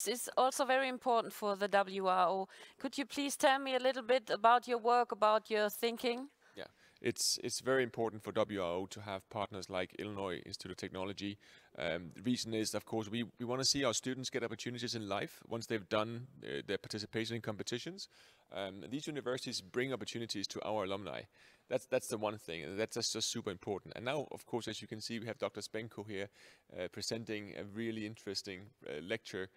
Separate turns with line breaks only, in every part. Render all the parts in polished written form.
is also very important for the WRO. Could you please tell me a little bit about your work, about your thinking?
Yeah, it's very important for WRO to have partners like Illinois Institute of Technology. The reason is, of course, we want to see our students get opportunities in life once they've done their participation in competitions. These universities bring opportunities to our alumni. That's the one thing, and that's just super important. And now, of course, as you can see, we have Dr. Spenko here presenting a really interesting lecture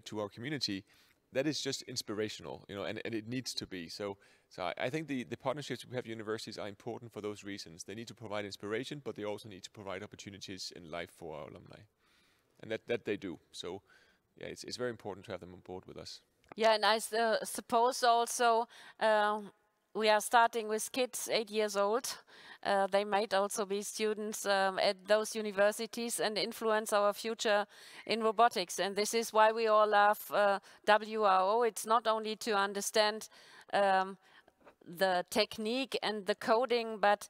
to our community. That is just inspirational, you know, and it needs to be. So I think the partnerships we have with universities are important for those reasons. They need to provide inspiration, but they also need to provide opportunities in life for our alumni. And that they do. So yeah, it's very important to have them on board with us.
Yeah, and I suppose also we are starting with kids 8 years old. They might also be students at those universities and influence our future in robotics. And this is why we all love WRO. It's not only to understand the technique and the coding, but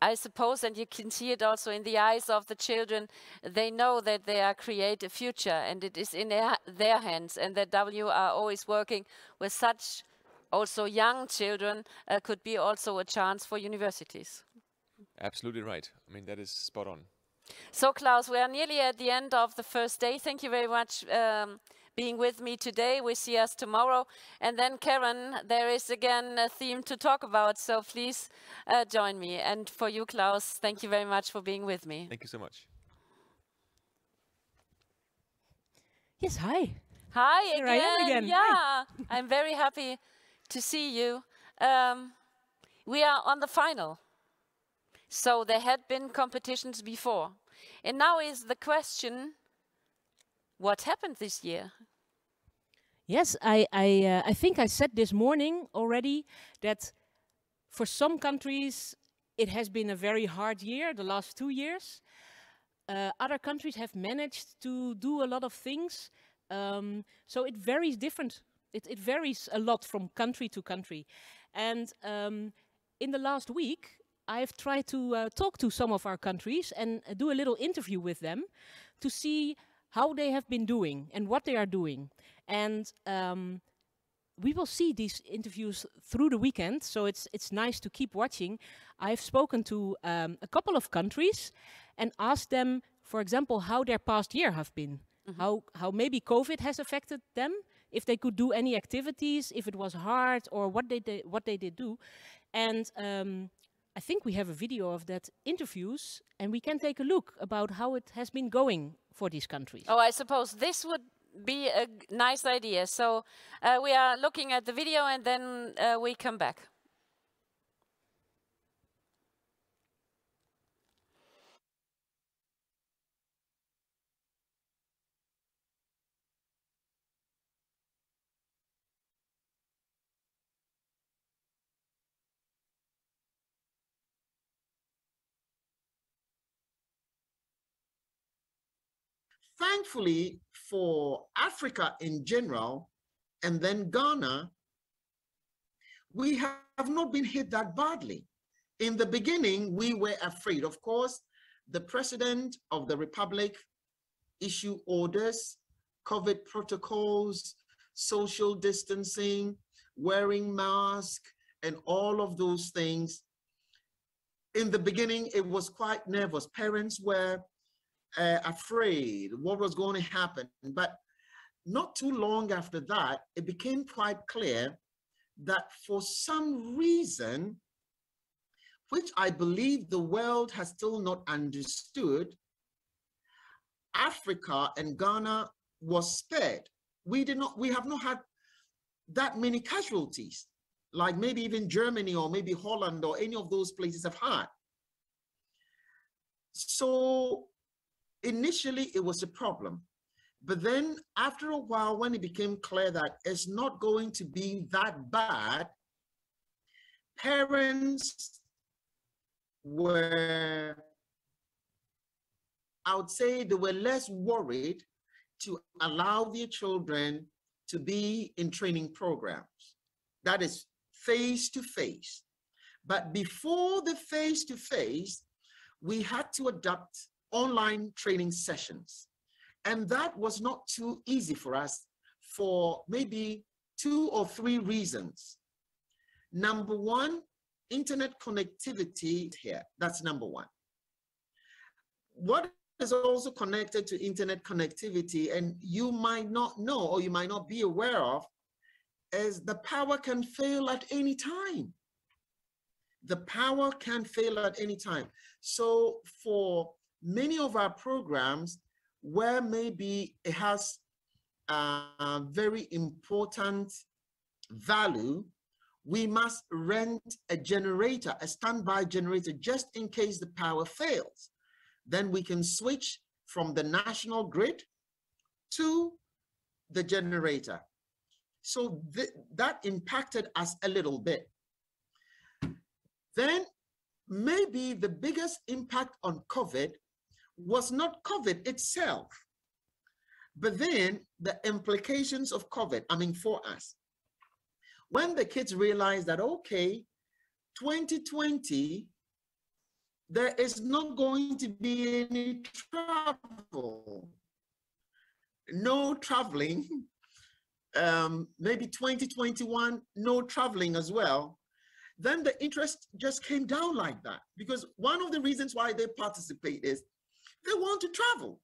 I suppose, and you can see it also in the eyes of the children, they know that they are create a future and it is in their hands, and that WRO is working with such also young children could be also a chance for universities.
Absolutely right. I mean, that is spot on.
So Klaus, we are nearly at the end of the first day. Thank you very much being with me today. We see us tomorrow. And then Karen, there is again a theme to talk about, so please join me. And for you, Klaus, thank you very much for being with me.
Thank you so much.
Yes, hi.
Hi
Here
again.
I am again.
Yeah,
Hi.
I'm very happy to see you. We are on the final. So there had been competitions before. And now is the question, what happened this year?
Yes, I think I said this morning already that for some countries it has been a very hard year, the last 2 years. Other countries have managed to do a lot of things. So it varies different. It varies a lot from country to country. And in the last week, I've tried to talk to some of our countries and do a little interview with them to see how they have been doing and what they are doing. And we will see these interviews through the weekend, so it's nice to keep watching. I've spoken to a couple of countries and asked them, for example, how their past year have been. How maybe COVID has affected them, if they could do any activities, if it was hard, or what they did do. And I think we have a video of that interviews, and we can take a look about how it has been going for these countries.
Oh, I suppose this would be a nice idea. So we are looking at the video and then we come back.
Thankfully for Africa in general, and then Ghana, we have not been hit that badly. In the beginning, we were afraid. Of course, the president of the republic issued orders, COVID protocols, social distancing, wearing masks, and all of those things. In the beginning, it was quite nervous. Parents were afraid what was going to happen. But not too long after that, it became quite clear that for some reason, which I believe the world has still not understood, Africa and Ghana was spared. We have not had that many casualties, like maybe even Germany or maybe Holland or any of those places have had. So initially, it was a problem. But then after a while, when it became clear that it's not going to be that bad, parents were, I would say they were less worried to allow their children to be in training programs. That is face-to-face. But before the face-to-face, we had to adopt online training sessions. And that was not too easy for us for maybe 2 or 3 reasons. Number one, internet connectivity here. That's number one. What is also connected to internet connectivity, and you might not know or you might not be aware of, is the power can fail at any time. The power can fail at any time. So for many of our programs where maybe it has a very important value, we must rent a generator, a standby generator, just in case the power fails. Then we can switch from the national grid to the generator. So that impacted us a little bit. Then maybe the biggest impact on COVID was not COVID itself, but then the implications of COVID, I mean, for us. When the kids realized that, okay, 2020, there is not going to be any travel, no traveling, maybe 2021, no traveling as well, then the interest just came down like that. Because one of the reasons why they participate is they want to travel.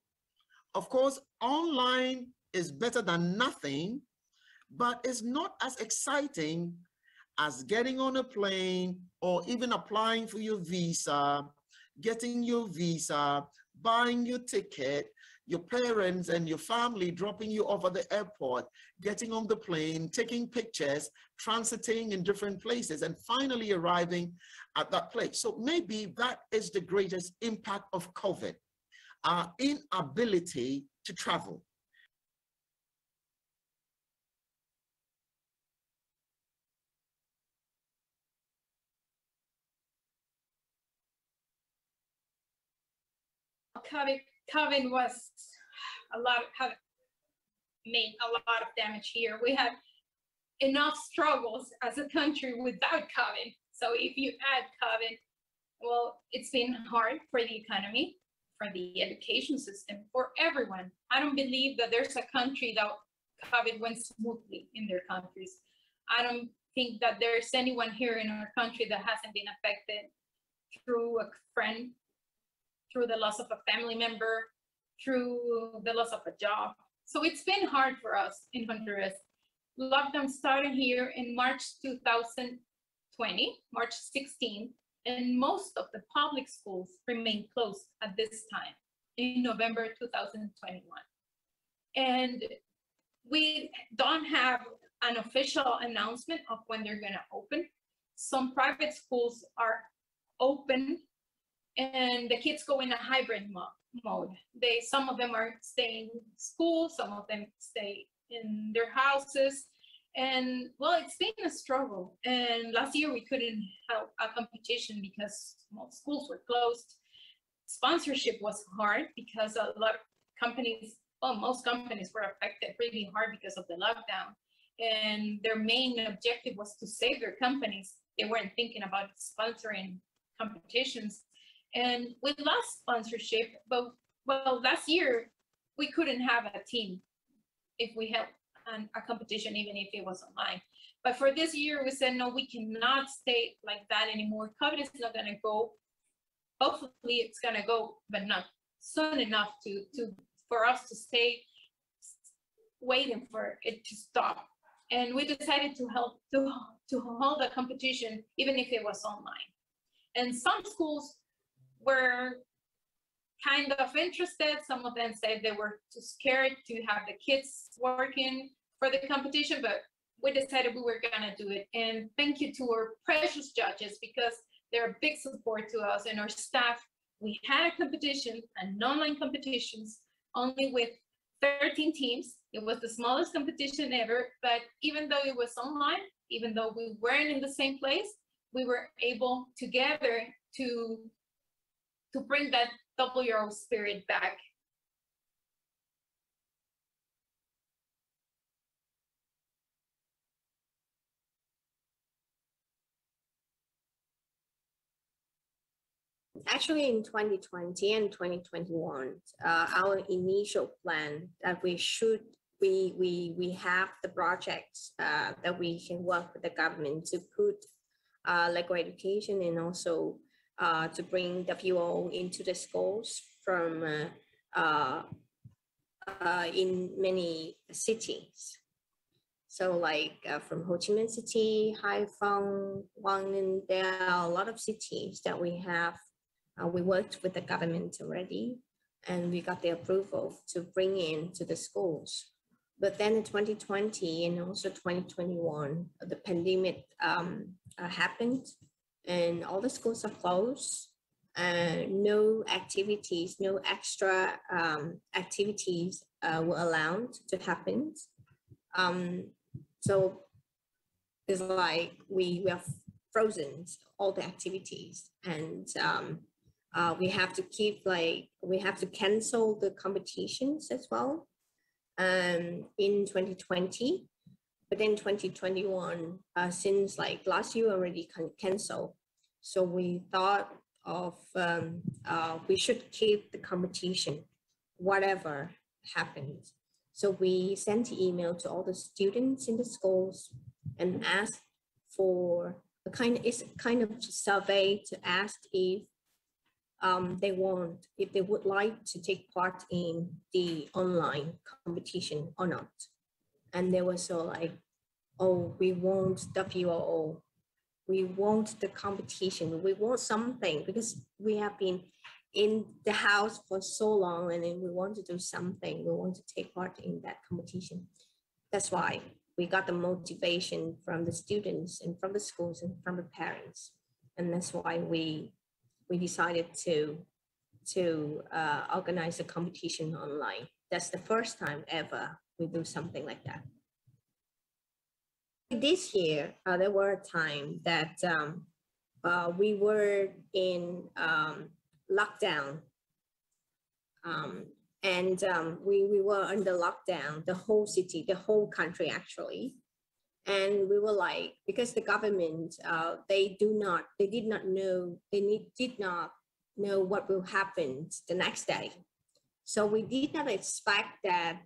Of course, online is better than nothing, but it's not as exciting as getting on a plane or even applying for your visa, getting your visa, buying your ticket, your parents and your family dropping you off at the airport, getting on the plane, taking pictures, transiting in different places, and finally arriving at that place. So maybe that is the greatest impact of COVID, our inability to travel.
COVID was made a lot of damage here. We had enough struggles as a country without COVID. So if you add COVID, well, it's been hard for the economy, for the education system, for everyone. I don't believe that there's a country that COVID went smoothly in their countries. I don't think that there's anyone here in our country that hasn't been affected through a friend, through the loss of a family member, through the loss of a job. So it's been hard for us in Honduras. Lockdown started here in March 2020, March 16, and most of the public schools remained closed at this time in November 2021. And we don't have an official announcement of when they're gonna open. Some private schools are open and the kids go in a hybrid mode. Some of them are staying in school, some of them stay in their houses. And well, it's been a struggle. And last year we couldn't have a competition because most schools were closed. Sponsorship was hard because a lot of companies, well, most companies were affected really hard because of the lockdown. And their main objective was to save their companies. They weren't thinking about sponsoring competitions. And we lost sponsorship, but well, last year we couldn't have a team if we had a competition, even if it was online. But for this year, we said, no, we cannot stay like that anymore. COVID is not gonna go. Hopefully it's gonna go, but not soon enough for us to stay waiting for it to stop. And we decided to hold a competition, even if it was online. And some schools were kind of interested. Some of them said they were too scared to have the kids working for the competition, but we decided we were gonna do it. And thank you to our precious judges, because they're a big support to us and our staff. We had a competition, an online competitions, only with 13 teams. It was the smallest competition ever, but even though it was online, even though we weren't in the same place, we were able together to bring that WRO spirit back.
Actually, in 2020 and 2021, our initial plan that we have the projects that we can work with the government to put legal education and also to bring WRO into the schools from in many cities. So like from Ho Chi Minh City, Hai Phong, Quang Ninh, there are a lot of cities that we have. We worked with the government already, and we got the approval to bring in to the schools. But then in 2020 and also 2021, the pandemic happened, and all the schools are closed. No activities, no extra activities were allowed to happen. So it's like we have frozen all the activities, and we have to we have to cancel the competitions as well in 2020. But then 2021, since like last year already canceled, so we thought of we should keep the competition, whatever happens. So we sent email to all the students in the schools and asked for a kind of survey to ask if they would like to take part in the online competition or not. And they were so like, oh, we want WRO, we want the competition, we want something, because we have been in the house for so long, and then we want to do something, we want to take part in that competition. That's why we got the motivation from the students and from the schools and from the parents. And that's why we decided to organize a competition online. That's the first time ever we do something like that. This year, there were a time that we were in lockdown, and we were under lockdown, the whole city, the whole country actually. And we were like, because the government, they did not know what will happen the next day. So we did not expect that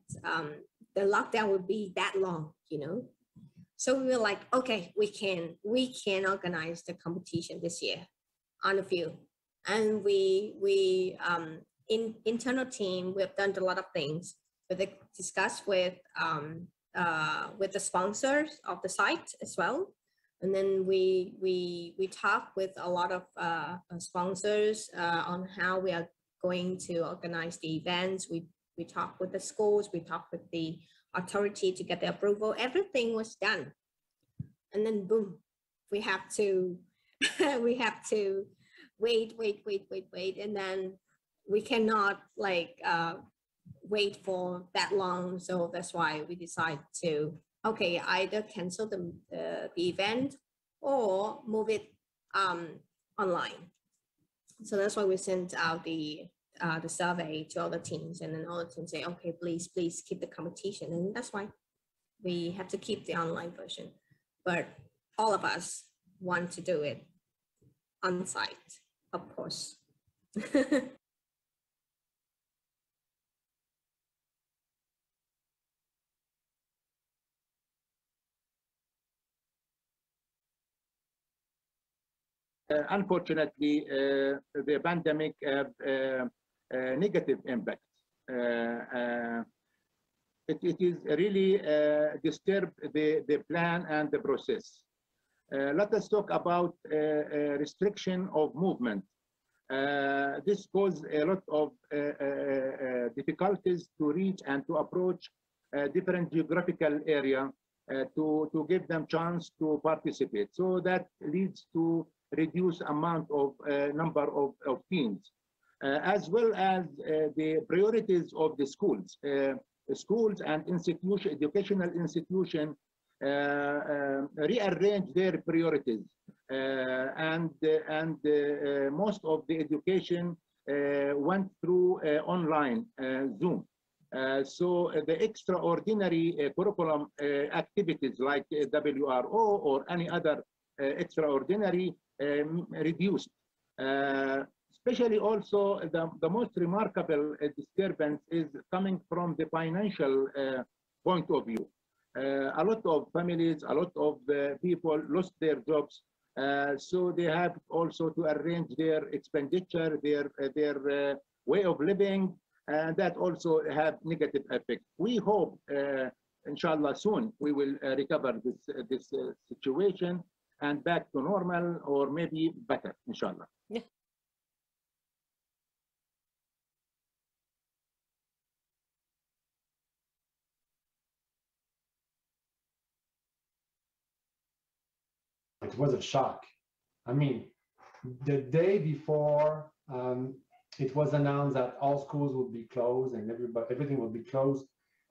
the lockdown would be that long, you know. So we were like, okay, we can organize the competition this year on the field. And we in internal team, we have done a lot of things. We discussed with the sponsors of the site as well. And then we talked with a lot of sponsors on how we are going to organize the events. We talked with the schools, we talked with the authority to get the approval. Everything was done. And then boom, we have to wait. And then we cannot like wait for that long. So that's why we decided to, okay, either cancel the event or move it online. So that's why we sent out the survey to all the teams, and then all the teams say, okay, please keep the competition. And that's why we have to keep the online version. But all of us want to do it on site, of course.
Unfortunately, the pandemic have negative impact. It is really disturbed the plan and the process. Let us talk about restriction of movement. This caused a lot of difficulties to reach and to approach different geographical area to give them chance to participate. So that leads to reduced amount of number of teams, as well as the priorities of the schools. Schools and educational institutions rearrange their priorities, and most of the education went through online Zoom. So the extraordinary curriculum activities like WRO or any other extraordinary reduced. especially also the most remarkable disturbance is coming from the financial point of view. A lot of families, a lot of people lost their jobs, so they have also to arrange their expenditure, their way of living, and that also have negative effect. We hope, inshallah, soon we will recover this situation and back to normal, or maybe better, inshallah.
Yeah.
It was a shock. I mean, the day before it was announced that all schools would be closed and everything would be closed.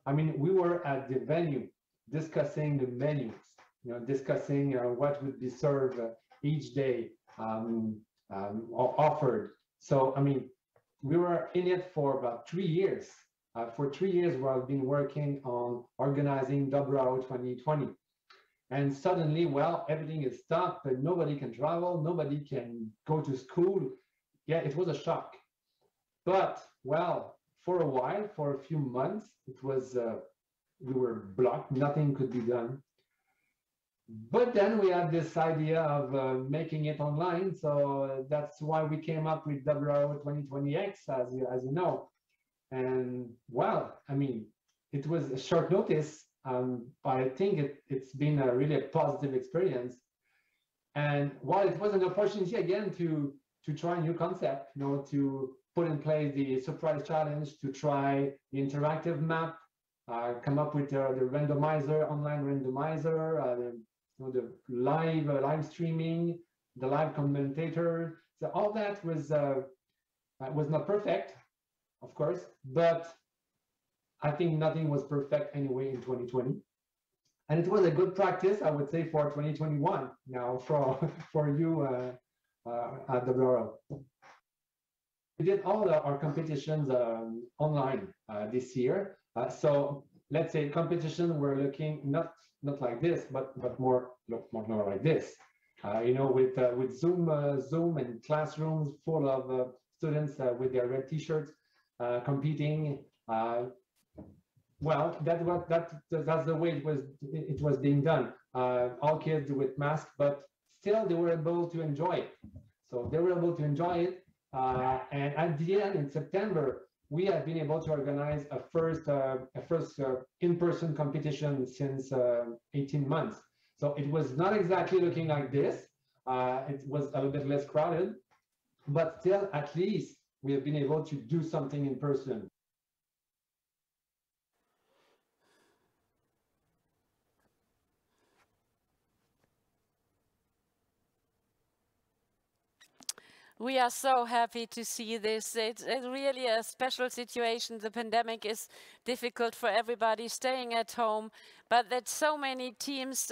I mean, we were at the venue discussing the menus, discussing what would be served each day or offered. So, I mean, we were in it for about 3 years. For 3 years, we've been working on organizing WRO 2020. And suddenly, well, everything is stopped, and nobody can travel, nobody can go to school. Yeah, it was a shock. But, well, for a while, for a few months, it was, we were blocked, nothing could be done. But then we had this idea of making it online, so that's why we came up with WRO 2020X, as you know. And, well, I mean, it was a short notice, but I think it's been really a positive experience. And while it was an opportunity again to try a new concept, to put in place the surprise challenge, to try the interactive map, come up with the randomizer, online randomizer, the live streaming, the live commentator. So all that was not perfect, of course, but I think nothing was perfect anyway in 2020. And it was a good practice, I would say, for 2021 now for you at the WRO. We did all our competitions online this year. So let's say competition, we're looking not like this, but more like this. With Zoom and classrooms full of students with their red T-shirts competing. Well, that's the way it was being done. All kids with masks, but still they were able to enjoy it. So they were able to enjoy it. And at the end, in September, we have been able to organize a first in-person competition since 18 months. So it was not exactly looking like this. It was a little bit less crowded, but still, at least we have been able to do something in person.
We are so happy to see this. It's really a special situation. The pandemic is difficult for everybody staying at home, but that so many teams,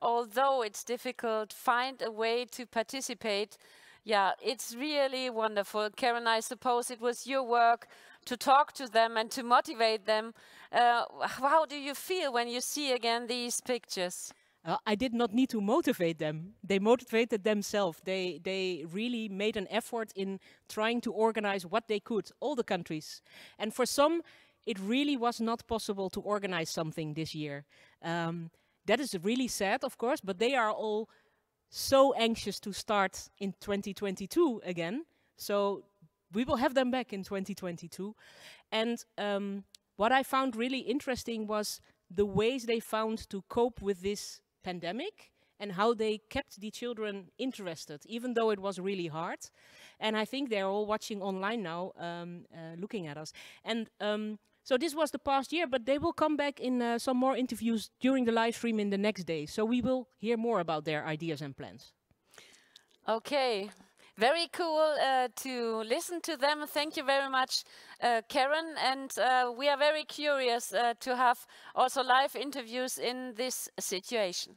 although it's difficult, find a way to participate. Yeah, it's really wonderful. Karen, I suppose it was your work to talk to them and to motivate them. How do you feel when you see again these pictures?
I did not need to motivate them. They motivated themselves. They really made an effort in trying to organize what they could, all the countries. And for some, it really was not possible to organize something this year. That is really sad, of course, but they are all so anxious to start in 2022 again. So we will have them back in 2022. And what I found really interesting was the ways they found to cope with this pandemic and how they kept the children interested, even though it was really hard. And I think they're all watching online now, looking at us. And so this was the past year, but they will come back in some more interviews during the live stream in the next day. So we will hear more about their ideas and plans.
Okay. Very cool to listen to them. Thank you very much, Karen. And we are very curious to have also live interviews in this situation.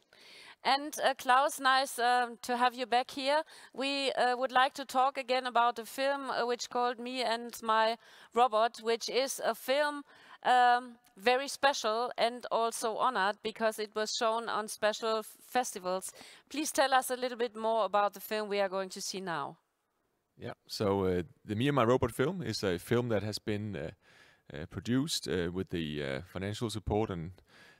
And Klaus, nice to have you back here. We would like to talk again about a film which called Me and My Robot, which is a film very special and also honored because it was shown on special festivals. Please tell us a little bit more about the film we are going to see now.
Yeah, so the Myanmar robot film is a film that has been produced with the financial support and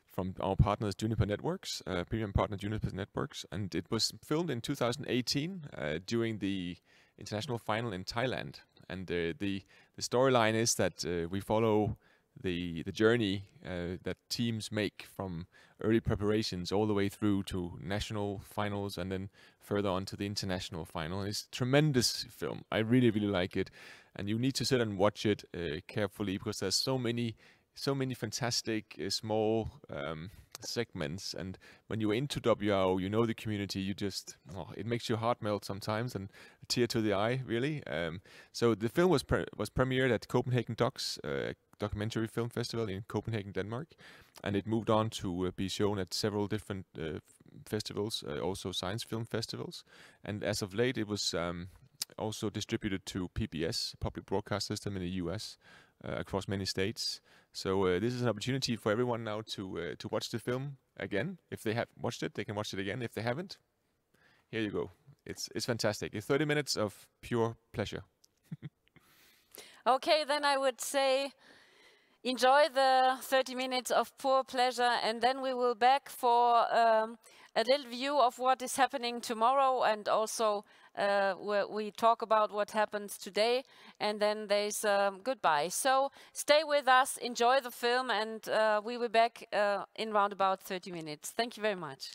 from our partners Juniper Networks, premium partner Juniper Networks, and it was filmed in 2018 during the international final in Thailand. And the storyline is that we follow the journey that teams make from early preparations all the way through to national finals and then further on to the international final. And it's a tremendous film. I really, really like it. And you need to sit and watch it carefully because there's so many fantastic small segments. And when you're into WRO, you know the community, you just, it makes your heart melt sometimes and a tear to the eye, really. So the film was premiered at Copenhagen Docs, documentary film festival in Copenhagen, Denmark, and it moved on to be shown at several different festivals, also science film festivals. And as of late, it was also distributed to PBS, public broadcast system in the US, across many states. So this is an opportunity for everyone now to watch the film again. If they have watched it, they can watch it again. If they haven't, here you go. It's fantastic. It's 30 minutes of pure pleasure.
Okay, then I would say enjoy the 30 minutes of pure pleasure, and then we will back for a little view of what is happening tomorrow, and also where we talk about what happens today, and then there's goodbye. So stay with us, enjoy the film, and we will be back in round about 30 minutes. Thank you very much.